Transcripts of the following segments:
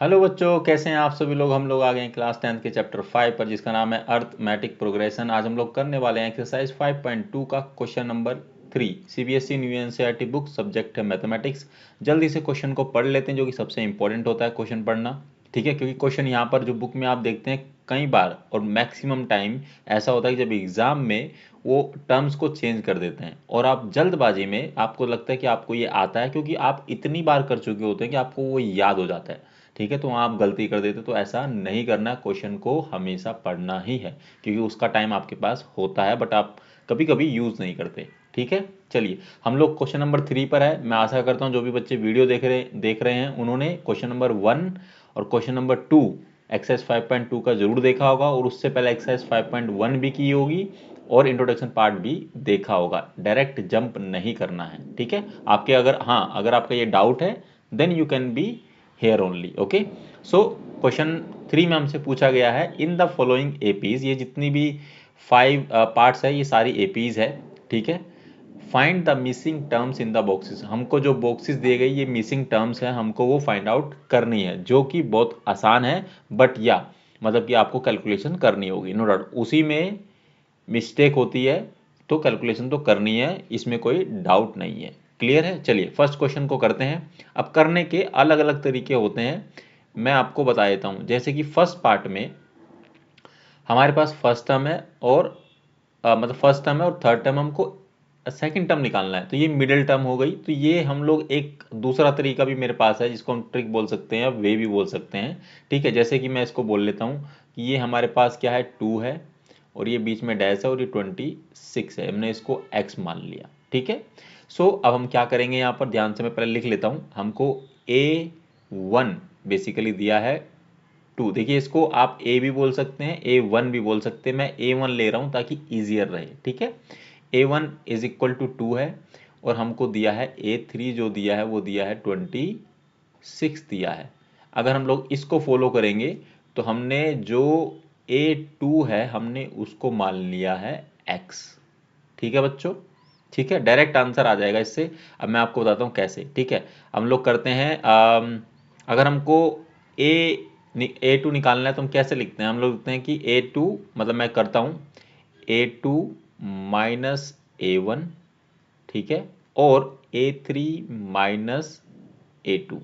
Hello बच्चों, कैसे हैं आप सभी लोग। हम लोग आ गए हैं क्लास 10th के चैप्टर 5 पर, जिसका नाम है अर्थमेटिक प्रोग्रेशन। आज हम लोग करने वाले हैं एक्सरसाइज 5.2 का question number 3। CBSE new NCERT book, subject है मैथमेटिक्स। जल्दी से क्वेश्चन को पढ़ लेते हैं, जो कि सबसे इंपॉर्टेंट होता है क्वेश्चन पढ़ना। ठीक है, क्योंकि क्वेश्चन यहाँ पर जो बुक में आप देखते हैं कई बार और मैक्सिमम टाइम ऐसा होता है कि जब एग्जाम में वो टर्म्स को चेंज कर देते हैं और आप जल्दबाजी में आपको लगता है कि आपको ये आता है, क्योंकि आप इतनी बार कर चुके होते हैं कि आपको वो याद हो जाता है। ठीक है, तो आप गलती कर देते, तो ऐसा नहीं करना। क्वेश्चन को हमेशा पढ़ना ही है, क्योंकि उसका टाइम आपके पास होता है, बट आप कभी कभी यूज़ नहीं करते। ठीक है, चलिए हम लोग क्वेश्चन नंबर 3 पर है। मैं आशा करता हूँ जो भी बच्चे वीडियो देख रहे हैं उन्होंने क्वेश्चन नंबर 1 और क्वेश्चन नंबर 2 एक्सरसाइज 5.2 का जरूर देखा होगा, और उससे पहले एक्सरसाइज 5.1 भी की होगी और इंट्रोडक्शन पार्ट भी देखा होगा। डायरेक्ट जंप नहीं करना है। ठीक है, आपके अगर आपका ये डाउट है, then you can be here only. Okay, so question 3 में हमसे पूछा गया है, इन द फॉलोइंग एपीज, ये जितनी भी 5 पार्ट्स है ये सारी एपीज है। ठीक है, find the missing terms in the boxes. हमको जो बॉक्सेस दिए गए ये मिसिंग टर्म्स है, हमको वो फाइंड आउट करनी है, जो कि बहुत आसान है। बट या मतलब कि आपको कैलकुलेशन करनी होगी, नो डाउट। उसी में मिस्टेक होती है, तो कैलकुलेशन तो करनी है, इसमें कोई डाउट नहीं है। क्लियर है, चलिए फर्स्ट क्वेश्चन को करते हैं। अब करने के अलग अलग तरीके होते हैं, मैं आपको बता देता हूं। जैसे कि फर्स्ट पार्ट में हमारे पास फर्स्ट टर्म है और मतलब फर्स्ट टर्म है और थर्ड टर्म हमको सेकंड टर्म निकालना है, तो ये मिडिल टर्म हो गई। तो ये हम लोग एक दूसरा तरीका भी मेरे पास है, जिसको हम ट्रिक बोल सकते हैं, वे भी बोल सकते हैं। ठीक है, जैसे कि मैं इसको बोल लेता हूँ कि ये हमारे पास क्या है, 2 है और ये बीच में डैश है और ये 26 है, हमने इसको x मान लिया। ठीक है, सो अब हम क्या करेंगे, यहाँ पर ध्यान से मैं पहले लिख लेता हूँ। हमको a1 बेसिकली दिया है 2। देखिए, इसको आप a भी बोल सकते हैं, a1 भी बोल सकते हैं, मैं a1 ले रहा हूँ ताकि ईजियर रहे। ठीक है, a1 इज इक्वल टू 2 है और हमको दिया है a3, जो दिया है वो दिया है 26 दिया है। अगर हम लोग इसको फॉलो करेंगे तो हमने जो a2 है हमने उसको मान लिया है x। ठीक है बच्चों, ठीक है, डायरेक्ट आंसर आ जाएगा इससे। अब मैं आपको बताता हूँ कैसे। ठीक है, हम लोग करते हैं अगर हमको a2 निकालना है तो हम कैसे लिखते हैं, हम लोग लिखते हैं कि a2 मतलब मैं करता हूँ a2 माइनस a1। ठीक है, और a3 माइनस a2।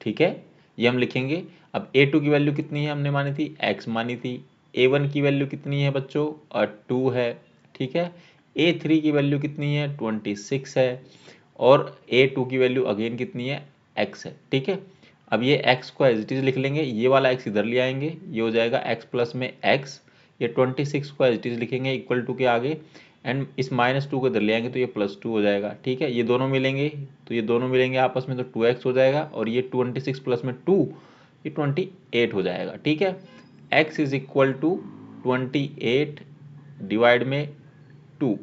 ठीक है, ये हम लिखेंगे। अब a2 की वैल्यू कितनी है, हमने मानी थी x मानी थी। a1 की वैल्यू कितनी है बच्चों, 2 है। ठीक है, a3 की वैल्यू कितनी है, 26 है। और a2 की वैल्यू अगेन कितनी है, x है। ठीक है, अब ये x को एज इट इज लिख लेंगे, ये वाला x इधर ले आएंगे, ये हो जाएगा x प्लस में x। ये 26 को एज इट इज लिखेंगे इक्वल टू के आगे, एंड इस -2 को इधर ले आएंगे तो ये +2 हो जाएगा। ठीक है, ये दोनों मिलेंगे तो ये दोनों मिलेंगे आपस में, तो 2x हो जाएगा, और ये 26 प्लस में 2, ये 28 हो जाएगा। ठीक है, x is equal to 28 divide में 2,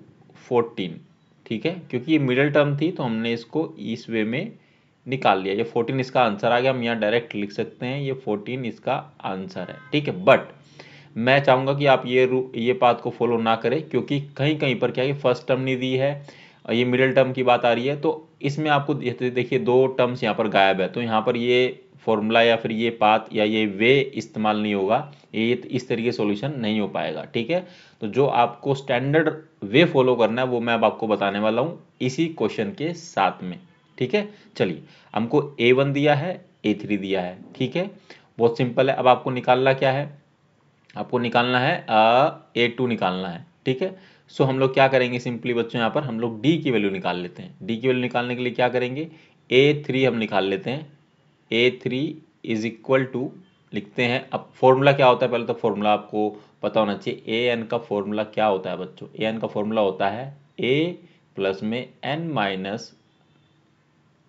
14। ठीक है, क्योंकि ये मिडिल टर्म थी तो हमने इसको इस वे में निकाल लिया। ये 14 इसका आंसर आ गया, हम यहाँ डायरेक्ट लिख सकते हैं, ये 14 इसका आंसर है। ठीक है, बट मैं चाहूँगा कि आप ये बात को फॉलो ना करें, क्योंकि कहीं कहीं पर क्या है, फर्स्ट टर्म नहीं दी है और ये मिडिल टर्म की बात आ रही है, तो इसमें आपको देखिए दो टर्म्स यहाँ पर गायब है, तो यहाँ पर ये फॉर्मूला या फिर ये पाथ या ये वे इस्तेमाल नहीं होगा, ये इस तरीके सॉल्यूशन नहीं हो पाएगा। ठीक है, तो जो आपको स्टैंडर्ड वे फॉलो करना है वो मैं अब आपको बताने वाला हूँ इसी क्वेश्चन के साथ में। ठीक है, चलिए हमको a1 दिया है, a3 दिया है। ठीक है, बहुत सिंपल है। अब आपको निकालना क्या है, आपको निकालना है a2 निकालना है। ठीक है, सो हम लोग क्या करेंगे, सिंपली बच्चों यहाँ पर हम लोग d की वैल्यू निकाल लेते हैं। d की वैल्यू निकालने के लिए क्या करेंगे, a3 हम निकाल लेते हैं। a3 इज इक्वल टू लिखते हैं, अब फॉर्मूला क्या होता है, पहले तो फॉर्मूला आपको पता होना चाहिए। an का फॉर्मूला क्या होता है बच्चों, an का फॉर्मूला होता है a प्लस में n माइनस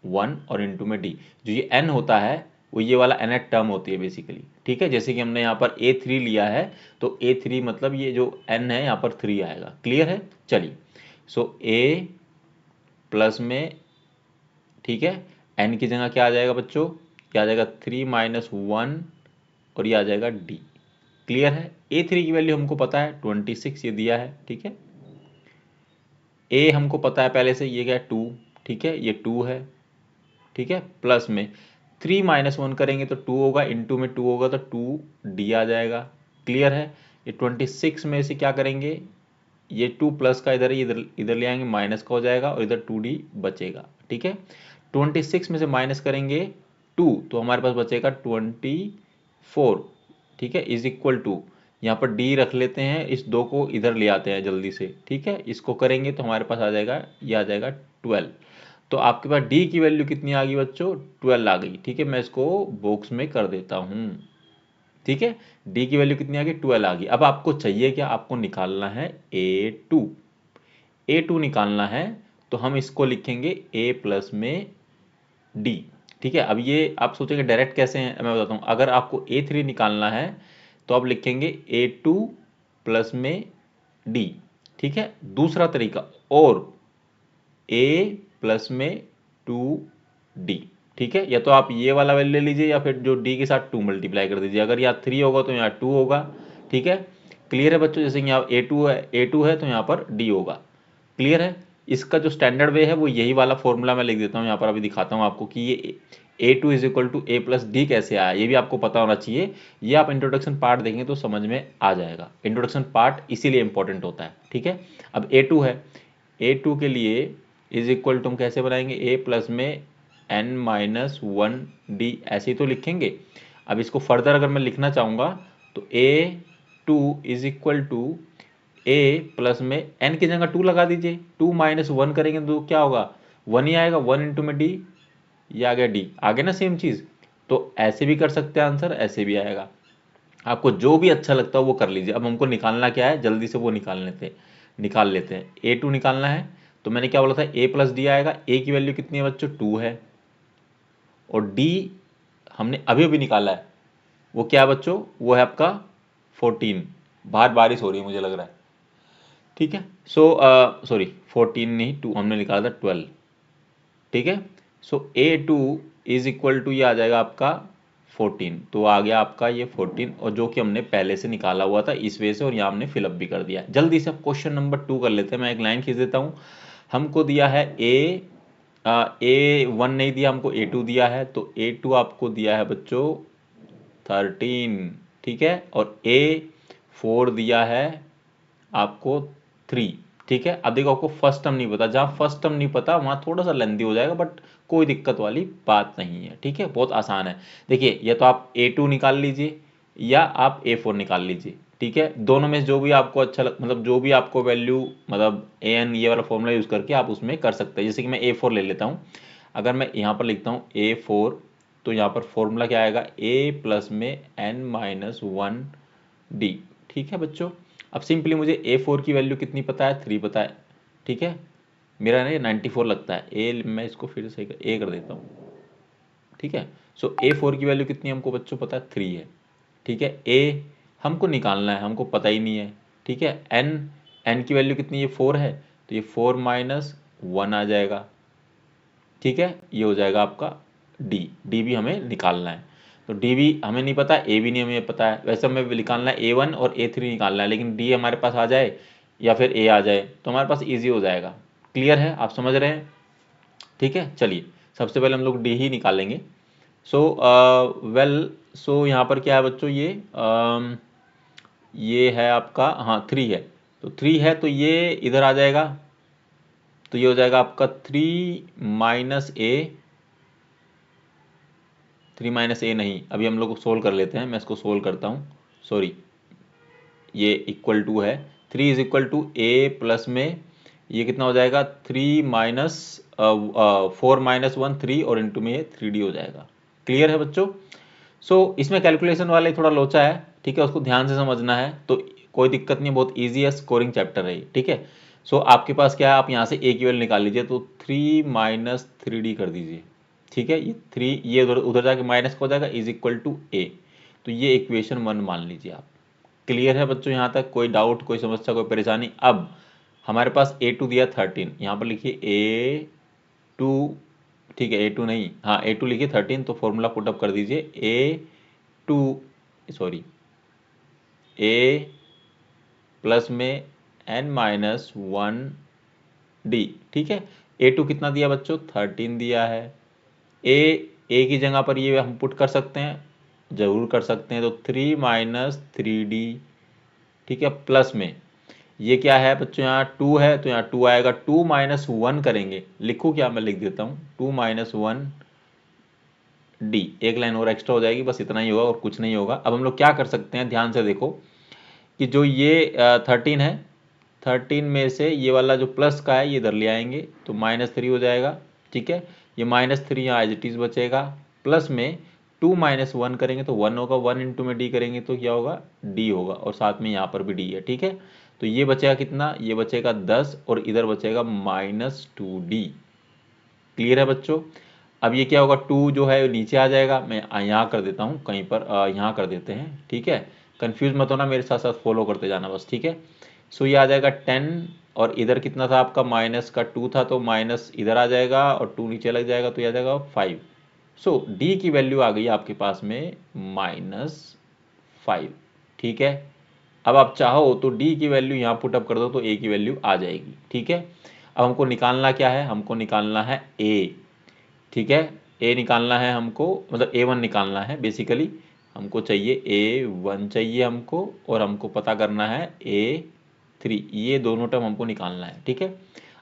1 और इंटू में d। जो ये n होता है वो ये वाला nth टर्म होती है बेसिकली। ठीक है, जैसे कि हमने यहाँ पर a3 लिया है तो a3 मतलब ये जो n है यहाँ पर 3 आएगा। क्लियर है, चलिए सो a प्लस में, ठीक है, n की जगह क्या आ जाएगा बच्चों, क्या आ जाएगा 3 माइनस 1 और ये आ जाएगा d। क्लियर है, a3 की वैल्यू हमको पता है 26, ये दिया है। ठीक है, a हमको पता है पहले से, ये क्या है 2। ठीक है, ये 2 है। ठीक है, प्लस में 3 माइनस 1 करेंगे तो 2 होगा, इनटू में 2 होगा तो 2d आ जाएगा। क्लियर है। ये 26 में से क्या करेंगे, ये 2 प्लस का इधर इधर इधर ले आएंगे, माइनस का हो जाएगा और इधर 2d बचेगा। ठीक है, 26 में से माइनस करेंगे 2 तो हमारे पास बचेगा 24। ठीक है, इज इक्वल टू, यहाँ पर d रख लेते हैं, इस 2 को इधर ले आते हैं जल्दी से। ठीक है, इसको करेंगे तो हमारे पास आ जाएगा, ये आ जाएगा 12। तो आपके पास d की वैल्यू कितनी आ गई बच्चों, 12 आ गई। ठीक है, मैं इसको बॉक्स में कर देता हूँ। ठीक है, d की वैल्यू कितनी आ गई, 12 आ गई। अब आपको चाहिए क्या, आपको निकालना है a2 निकालना है, तो हम इसको लिखेंगे a प्लस में d। ठीक है, अब ये आप सोचेंगे डायरेक्ट कैसे हैं, मैं बताता हूँ। अगर आपको a3 निकालना है तो आप लिखेंगे a2 प्लस में d। ठीक है, दूसरा तरीका, और a प्लस में 2d। ठीक है, या तो आप ये वाला वैल्यू ले लीजिए या फिर जो d के साथ 2 मल्टीप्लाई कर दीजिए। अगर यहाँ 3 होगा तो यहाँ 2 होगा। ठीक है, क्लियर है बच्चों। जैसे कि यहाँ a2 है तो यहाँ पर d होगा। क्लियर है। इसका जो स्टैंडर्ड वे है वो यही वाला फॉर्मूला मैं लिख देता हूँ यहाँ पर, अभी दिखाता हूँ आपको कि ये a2 is equal to a plus d कैसे आया, ये भी आपको पता होना चाहिए। ये आप इंट्रोडक्शन पार्ट देखेंगे तो समझ में आ जाएगा। इंट्रोडक्शन पार्ट इसीलिए इंपॉर्टेंट होता है। ठीक है, अब a2 है, a2 के लिए इज इक्वल टू हम कैसे बनाएंगे, a प्लस में n माइनस 1d, ऐसे ही तो लिखेंगे। अब इसको फर्दर अगर मैं लिखना चाहूँगा तो a2 is equal to a plus में n की जगह 2 लगा दीजिए। 2 माइनस 1 करेंगे तो क्या होगा, 1 ही आएगा। 1 इंटू में d, ये आ गया d, आगे ना सेम चीज़। तो ऐसे भी कर सकते हैं आंसर, ऐसे भी आएगा। आपको जो भी अच्छा लगता है वो कर लीजिए। अब हमको निकालना क्या है, जल्दी से वो निकाल लेते हैं। a2 निकालना है, तो मैंने क्या बोला था, a प्लस डी आएगा। a की वैल्यू कितनी है बच्चों, 2 है, और d हमने अभी अभी निकाला है, वो क्या है बच्चों, वो है आपका 14। बाहर बारिश हो रही है मुझे लग रहा है। ठीक है, सो सॉरी 14 नहीं, 2 हमने निकाला था 12। ठीक है, सो a2 इज इक्वल टू, ये आ जाएगा आपका 14। तो आ गया आपका ये 14, और जो कि हमने पहले से निकाला हुआ था इस वजह से, और यहाँ हमने फिलअप भी कर दिया। जल्दी से अब क्वेश्चन नंबर 2 कर लेते हैं। मैं एक लाइन खींच देता हूँ। हमको दिया है a1 नहीं दिया हमको, a2 दिया है, तो a2 आपको दिया है बच्चों 13। ठीक है, और a4 दिया है आपको 3। ठीक है, अब देखो आपको फर्स्ट टर्म नहीं पता, जहाँ फर्स्ट टर्म नहीं पता वहाँ थोड़ा सा लेंदी हो जाएगा, बट कोई दिक्कत वाली बात नहीं है। ठीक है, बहुत आसान है। देखिए, या तो आप a2 निकाल लीजिए या आप a4 निकाल लीजिए। ठीक है, दोनों में जो भी आपको अच्छा मतलब जो भी आपको वैल्यू, मतलब an ये वाला फॉर्मूला यूज़ करके आप उसमें कर सकते हैं। जैसे कि मैं a4 ले लेता हूँ। अगर मैं यहाँ पर लिखता हूँ a4, तो यहाँ पर फॉर्मूला क्या आएगा, a प्लस में n माइनस 1d। ठीक है बच्चों, अब सिंपली मुझे a4 की वैल्यू कितनी पता है, 3 पता है। ठीक है, मेरा ना ये 94 लगता है। मैं इसको फिर से a कर देता हूँ। ठीक है, सो a4 की वैल्यू कितनी हमको बच्चों पता है, 3 है। ठीक है, a हमको निकालना है, हमको पता ही नहीं है। ठीक है, n की वैल्यू कितनी है, 4 है, तो ये 4 माइनस 1 आ जाएगा। ठीक है, ये हो जाएगा आपका डी भी हमें निकालना है। तो डी भी हमें नहीं पता, ए भी नहीं हमें पता है। वैसे हमें निकालना है a1 और a3 निकालना है, लेकिन डी हमारे पास आ जाए या फिर ए आ जाए तो हमारे पास इजी हो जाएगा। क्लियर है, आप समझ रहे हैं। ठीक है, चलिए सबसे पहले हम लोग डी ही निकालेंगे। सो सो यहाँ पर क्या है बच्चों, ये है आपका, हाँ 3 है, तो 3 है तो ये इधर आ जाएगा। तो ये हो जाएगा आपका 3 माइनस ए नहीं, अभी हम लोग सोल्व कर लेते हैं। मैं इसको सोल्व करता हूँ, सॉरी, ये इक्वल टू है 3 is equal to a plus में ये कितना हो जाएगा, 3 माइनस 4 माइनस 1 3, और इंटू में ये 3d हो जाएगा। क्लियर है बच्चों। सो इसमें कैलकुलेशन वाले थोड़ा लोचा है। ठीक है, उसको ध्यान से समझना है, तो कोई दिक्कत नहीं, बहुत ईजी है, स्कोरिंग चैप्टर है ये। ठीक है, सो आपके पास क्या है, आप यहाँ से ए की वैल्यू निकाल लीजिए, तो 3 माइनस 3d कर दीजिए। ठीक है, ये 3 ये उधर उधर जाके माइनस का हो जाएगा, इज इक्वल टू ए। तो ये इक्वेशन 1 मान लीजिए आप। क्लियर है बच्चों, यहाँ तक कोई डाउट, कोई समस्या, कोई परेशानी। अब हमारे पास a2 दिया 13, यहाँ पर लिखिए a2। ठीक है, a2 नहीं, हाँ a2 लिखिए 13, तो फॉर्मूला पुटअप कर दीजिए a2 सॉरी a प्लस में n माइनस 1d। ठीक है, a2 कितना दिया बच्चों, 13 दिया है। ए की जगह पर ये हम पुट कर सकते हैं, जरूर कर सकते हैं। तो 3 माइनस 3d, ठीक है, प्लस में ये क्या है बच्चों, यहाँ 2 है तो यहाँ 2 आएगा। 2 माइनस 1 करेंगे, लिखूँ क्या, मैं लिख देता हूँ 2 माइनस 1 डी, एक लाइन और एक्स्ट्रा हो जाएगी, बस इतना ही होगा और कुछ नहीं होगा। अब हम लोग क्या कर सकते हैं, ध्यान से देखो कि जो ये 13 है, 13 में से ये वाला जो प्लस का है ये इधर ले आएंगे तो -3 हो जाएगा, ठीक है। ये -3 यहाँ एज इट इज बचेगा, प्लस में 2 माइनस 1 करेंगे तो 1 होगा, 1 इंटू में डी करेंगे तो क्या होगा, डी होगा, और साथ में यहाँ पर भी डी है, ठीक है। तो ये बचेगा कितना, ये बचेगा 10 और इधर बचेगा -2d। क्लियर है बच्चों। अब ये क्या होगा, 2 जो है नीचे आ जाएगा, मैं यहाँ कर देता हूँ कहीं पर, यहाँ कर देते हैं, ठीक है। कंफ्यूज मत होना, मेरे साथ साथ फॉलो करते जाना बस, ठीक है। सो ये आ जाएगा 10 और इधर कितना था आपका, माइनस का 2 था तो माइनस इधर आ जाएगा और 2 नीचे लग जाएगा तो ये आ जाएगा 5। सो डी की वैल्यू आ गई आपके पास में -5, ठीक है। अब आप चाहो तो डी की वैल्यू यहाँ पुटअप कर दो तो ए की वैल्यू आ जाएगी, ठीक है। अब हमको निकालना क्या है, हमको निकालना है ए, ठीक है। ए निकालना है हमको, मतलब A1 निकालना है बेसिकली, हमको चाहिए A1 चाहिए हमको, और हमको पता करना है A3, ये दोनों टर्म हमको निकालना है, ठीक है।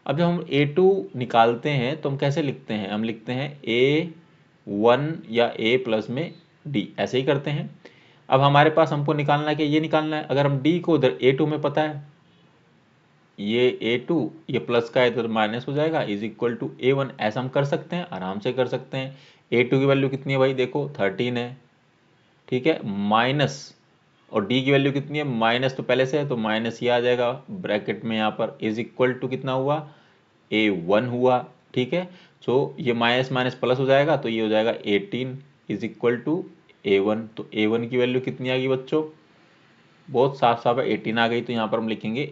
अब जब हम A2 निकालते हैं तो हम कैसे लिखते हैं, हम लिखते हैं A1 या A प्लस में D, ऐसे ही करते हैं। अब हमारे पास हमको निकालना है कि ये निकालना है, अगर हम D को उधर A2 में पता है, ये A2 ये प्लस का है तो माइनस हो जाएगा, इज इक्वल टू A1, ऐसा हम कर सकते हैं, आराम से कर सकते हैं। A2 की वैल्यू कितनी है भाई, देखो 13 है, ठीक है, माइनस, और D की वैल्यू कितनी है, माइनस तो पहले से है तो माइनस ये आ जाएगा ब्रैकेट में, यहाँ पर इज इक्वल टू कितना हुआ, A1 हुआ, ठीक है। सो ये माइनस माइनस प्लस हो जाएगा तो ये हो जाएगा 18 इज इक्वल टू A1। तो A1 की वैल्यू कितनी आ गई बच्चों, बहुत साफ साफ है, 18 आ गई, तो यहाँ पर हम लिखेंगे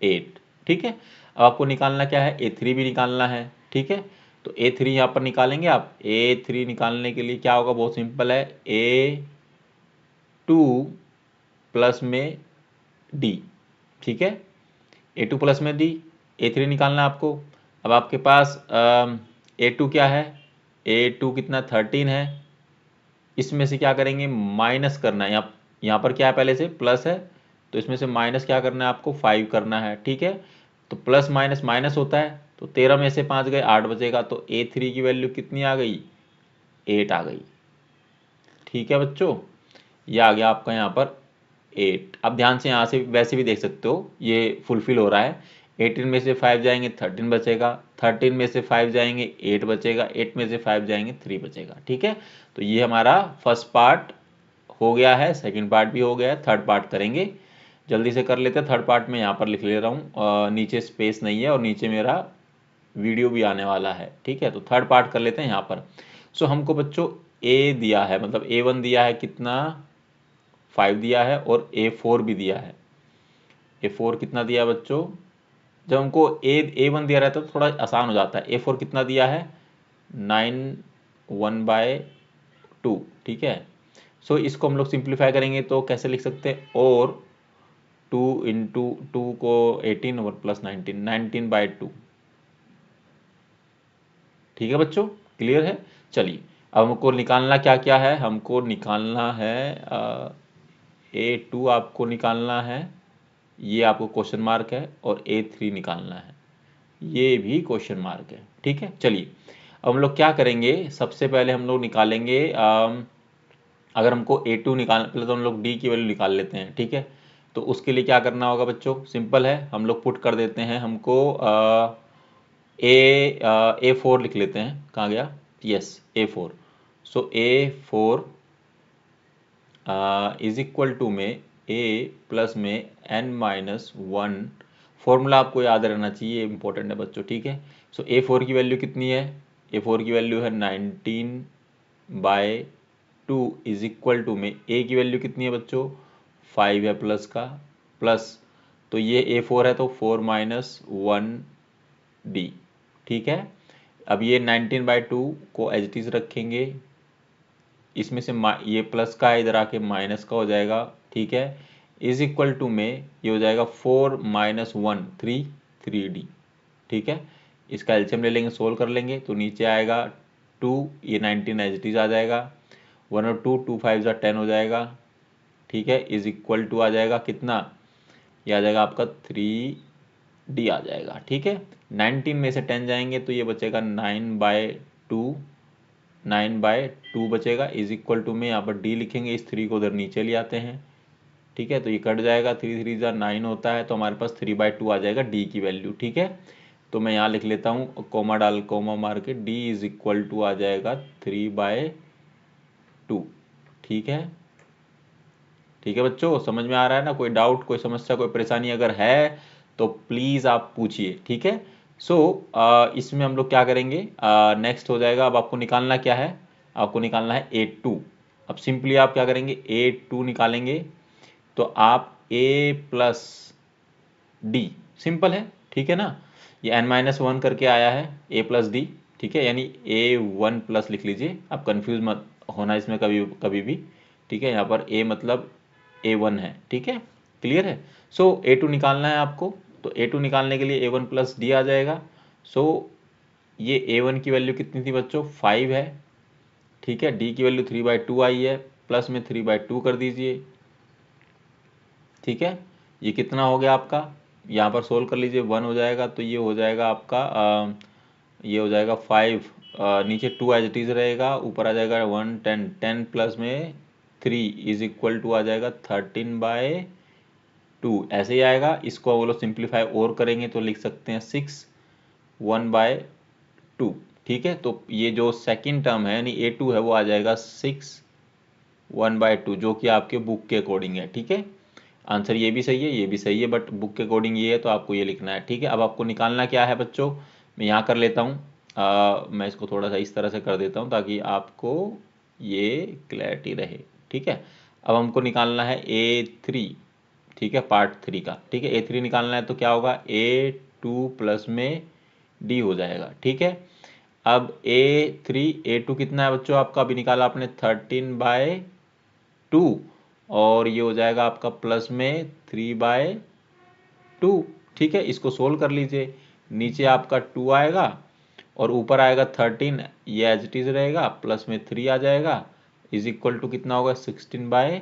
8, ठीक है। अब आपको निकालना क्या है, A3 भी निकालना है, ठीक है। तो A3 यहाँ पर निकालेंगे आप, A3 निकालने के लिए क्या होगा, बहुत सिंपल है, A2 प्लस में D, ठीक है, A2 प्लस में D, A3 निकालना है आपको। अब आपके पास A2 क्या है, A2 कितना 13 है, इसमें से क्या करेंगे, माइनस करना है, यहाँ पर क्या है, पहले से प्लस है तो इसमें से माइनस क्या करना है आपको, 5 करना है, ठीक है। तो प्लस माइनस माइनस होता है, तो 13 में से 5 गए 8 बचेगा, तो A3 की वैल्यू कितनी आ गई, 8 आ गई, ठीक है बच्चों। ये आ गया आपका यहाँ पर 8। अब ध्यान से यहाँ से वैसे भी देख सकते हो ये फुलफिल हो रहा है, 18 में से 5 जाएंगे 13 बचेगा, 13 में से 5 जाएंगे 8 बचेगा, 8 में से 5 जाएंगे 3 बचेगा, ठीक है। तो ये हमारा फर्स्ट पार्ट हो गया है, सेकंड पार्ट भी हो गया है, थर्ड पार्ट करेंगे, जल्दी से कर लेते हैं। थर्ड पार्ट में यहाँ पर लिख ले रहा हूँ, नीचे स्पेस नहीं है और नीचे मेरा वीडियो भी आने वाला है, ठीक है। तो थर्ड पार्ट कर लेते हैं यहाँ पर। सो हमको बच्चों ए दिया है, मतलब A1 दिया है कितना, 5 दिया है, और A4 भी दिया है। A4 कितना दिया है बच्चों, जब हमको A1 दिया रहता है तो थोड़ा आसान हो जाता है। A4 कितना दिया है, 9 1/2, ठीक है। सो इसको हम लोग सिंप्लीफाई करेंगे तो कैसे लिख सकते हैं, और 2 इंटू 2 को 18 और प्लस 19/2, ठीक है बच्चों, क्लियर है। चलिए अब हमको निकालना क्या क्या है, हमको निकालना है A2 आपको निकालना है, ये आपको क्वेश्चन मार्क है, और A3 निकालना है, ये भी क्वेश्चन मार्क है, ठीक है। चलिए अब हम लोग क्या करेंगे, सबसे पहले हम लोग निकालेंगे, अगर हमको A2 निकाल, पहले तो हम लोग D की वैल्यू निकाल लेते हैं, ठीक है। तो उसके लिए क्या करना होगा बच्चों, सिंपल है, हम लोग पुट कर देते हैं, हमको A4 लिख लेते हैं, कहाँ गया, yes A4। So A4 is equal to में A प्लस में n-1, फॉर्मूला आपको याद रहना चाहिए, इंपॉर्टेंट है बच्चों, ठीक है। सो A4 की वैल्यू कितनी है, A4 की वैल्यू है 19/2 इज इक्वल टू में A की वैल्यू कितनी है बच्चों, 5 है प्लस का, प्लस, तो ये A4 है तो 4 - 1D, ठीक है। अब ये 19/2 को एज इट इज रखेंगे, इसमें से ये प्लस का है, इधर आके माइनस का हो जाएगा, ठीक है, इज इक्वल टू में ये हो जाएगा 4 - 1 3D, ठीक है। इसका एलसीएम ले लेंगे, सोल्व कर लेंगे तो नीचे आएगा 2, ये 19 एज इट इज आ जाएगा, 1 और 2, 2 5 10 हो जाएगा, ठीक है, इज इक्वल टू आ जाएगा कितना, ये आ जाएगा आपका 3D आ जाएगा, ठीक है। 19 में से 10 जाएंगे तो ये बचेगा 9/2, 9/2 बचेगा, इज इक्वल टू में यहाँ पर D लिखेंगे, इस 3 को उधर नीचे ले आते हैं, ठीक है, तो ये कट जाएगा, 3 3 9 होता है, तो हमारे पास 3/2 आ जाएगा D की वैल्यू, ठीक है। तो मैं यहाँ लिख लेता हूँ, कोमा मार के, D इज इक्वल टू आ जाएगा 3/2, ठीक है। ठीक है बच्चों, समझ में आ रहा है ना? कोई डाउट, कोई समस्या, कोई परेशानी अगर है तो प्लीज़ आप पूछिए, ठीक है। सो इसमें हम लोग क्या करेंगे, नेक्स्ट हो जाएगा, अब आपको निकालना क्या है, आपको निकालना है A2। अब सिंपली आप क्या करेंगे, A2 निकालेंगे तो आप A प्लस डी, सिंपल है, ठीक है ना। ये n-1 करके आया है A प्लस डी, ठीक है, यानी A1 प्लस लिख लीजिए, आप कंफ्यूज मत होना इसमें कभी कभी भी, ठीक है। यहाँ पर A मतलब A1 है, ठीक है, क्लियर है। सो A2 निकालना है आपको, तो A2 निकालने के लिए A1 प्लस डी आ जाएगा। सो ये A1 की वैल्यू कितनी थी बच्चों, 5 है, ठीक है, D की वैल्यू 3/2 आई है, प्लस में 3/2 कर दीजिए, ठीक है। ये कितना हो गया आपका, यहाँ पर सोल्व कर लीजिए, 1 हो जाएगा, तो ये हो जाएगा आपका ये हो जाएगा 5, नीचे 2 एज इट इज रहेगा, ऊपर आ जाएगा 1 10, 10 प्लस में 3 इज इक्वल टू आ जाएगा 13/2, ऐसे ही आएगा। इसको वो लोग सिंप्लीफाई और करेंगे तो लिख सकते हैं 6 1/2, ठीक है। तो ये जो सेकंड टर्म है यानी A2 है वो आ जाएगा 6 1/2, जो कि आपके बुक के अकॉर्डिंग है, ठीक है। आंसर ये भी सही है, ये भी सही है, बट बुक के अकॉर्डिंग ये है तो आपको ये लिखना है, ठीक है। अब आपको निकालना क्या है बच्चों, मैं यहाँ कर लेता हूँ, मैं इसको थोड़ा सा इस तरह से कर देता हूँ ताकि आपको ये क्लैरिटी रहे, ठीक है। अब हमको निकालना है A3, ठीक है, पार्ट 3 का, ठीक है। A3 निकालना है तो क्या होगा, A2 प्लस में D हो जाएगा, ठीक है। अब A2 कितना है बच्चों आपका, अभी निकाला आपने 13/2, और ये हो जाएगा आपका प्लस में 3/2, ठीक है। इसको सोल्व कर लीजिए, नीचे आपका 2 आएगा और ऊपर आएगा 13, ये एज इट इज रहेगा, प्लस में 3 आ जाएगा, इज इक्वल टू कितना होगा 16/2,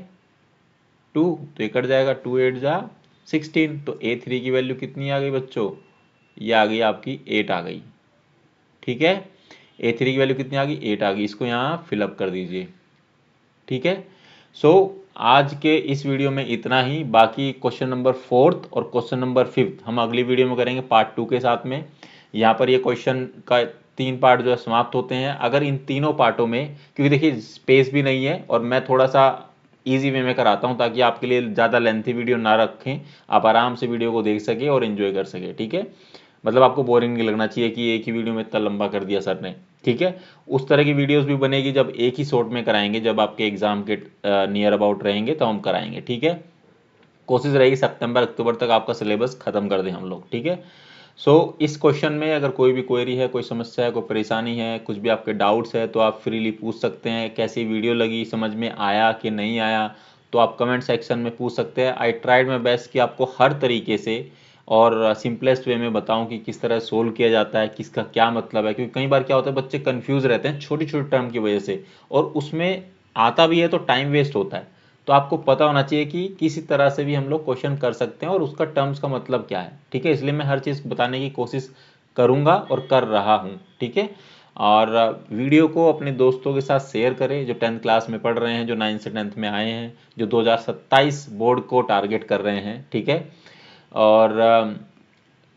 तो ये कट जाएगा, 2 8 जा 16, तो A3 की वैल्यू कितनी आ गई बच्चों, ये आ गई आपकी 8 आ गई, ठीक है। A3 की वैल्यू कितनी आ गई, 8 आ गई, इसको यहाँ फिलअप कर दीजिए, ठीक है। सो आज के इस वीडियो में इतना ही, बाकी क्वेश्चन नंबर 4th और क्वेश्चन नंबर 5th हम अगली वीडियो में करेंगे पार्ट 2 के साथ में। यहाँ पर ये क्वेश्चन का 3 पार्ट जो है समाप्त होते हैं। अगर इन तीनों पार्टों में, क्योंकि देखिए स्पेस भी नहीं है और मैं थोड़ा सा ईजी वे में कराता हूँ ताकि आपके लिए ज़्यादा लेंथी वीडियो ना रखें, आप आराम से वीडियो को देख सके और एंजॉय कर सके, ठीक है। मतलब आपको बोरिंग नहीं लगना चाहिए कि एक ही वीडियो में इतना लंबा कर दिया सर ने, ठीक है। उस तरह की वीडियोस भी बनेगी जब एक ही शॉट में कराएंगे, जब आपके एग्जाम के नियर अबाउट रहेंगे तो हम कराएंगे, ठीक है। कोशिश रहेगी सितंबर अक्टूबर तक आपका सिलेबस खत्म कर दें हम लोग, ठीक है। सो इस क्वेश्चन में अगर कोई भी क्वेरी है, कोई समस्या है, कोई परेशानी है, कुछ भी आपके डाउट्स है तो आप फ्रीली पूछ सकते हैं। कैसी वीडियो लगी, समझ में आया कि नहीं आया, तो आप कमेंट सेक्शन में पूछ सकते हैं। आई ट्राइड माई बेस्ट कि आपको हर तरीके से और सिंपलेस्ट वे में बताऊं कि किस तरह सोल्व किया जाता है, किसका क्या मतलब है, क्योंकि कई बार क्या होता है बच्चे कंफ्यूज रहते हैं छोटी छोटी टर्म की वजह से, और उसमें आता भी है तो टाइम वेस्ट होता है। तो आपको पता होना चाहिए कि किसी तरह से भी हम लोग क्वेश्चन कर सकते हैं और उसका टर्म्स का मतलब क्या है, ठीक है। इसलिए मैं हर चीज़ बताने की कोशिश करूंगा और कर रहा हूं, ठीक है। और वीडियो को अपने दोस्तों के साथ शेयर करें जो 10th क्लास में पढ़ रहे हैं, जो 9th से 10th में आए हैं, जो 2027 बोर्ड को टारगेट कर रहे हैं, ठीक है। और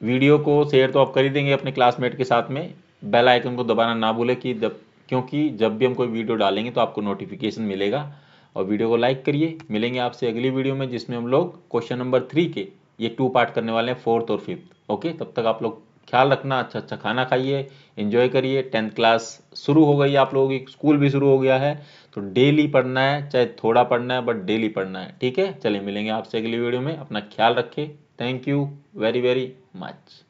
वीडियो को शेयर तो आप कर ही देंगे अपने क्लासमेट के साथ में। बेल आइकन को दबाना ना भूलें कि क्योंकि जब भी हम कोई वीडियो डालेंगे तो आपको नोटिफिकेशन मिलेगा। और वीडियो को लाइक करिए। मिलेंगे आपसे अगली वीडियो में जिसमें हम लोग क्वेश्चन नंबर 3 के ये 2 पार्ट करने वाले हैं, 4th और 5th। ओके, तब तक आप लोग ख्याल रखना, अच्छा अच्छा खाना खाइए, एंजॉय करिए। 10th क्लास शुरू हो गई, आप लोगों की स्कूल भी शुरू हो गया है, तो डेली पढ़ना है, चाहे थोड़ा पढ़ना है बट डेली पढ़ना है, ठीक है। चलिए मिलेंगे आपसे अगली वीडियो में, अपना ख्याल रखें। Thank you very very much.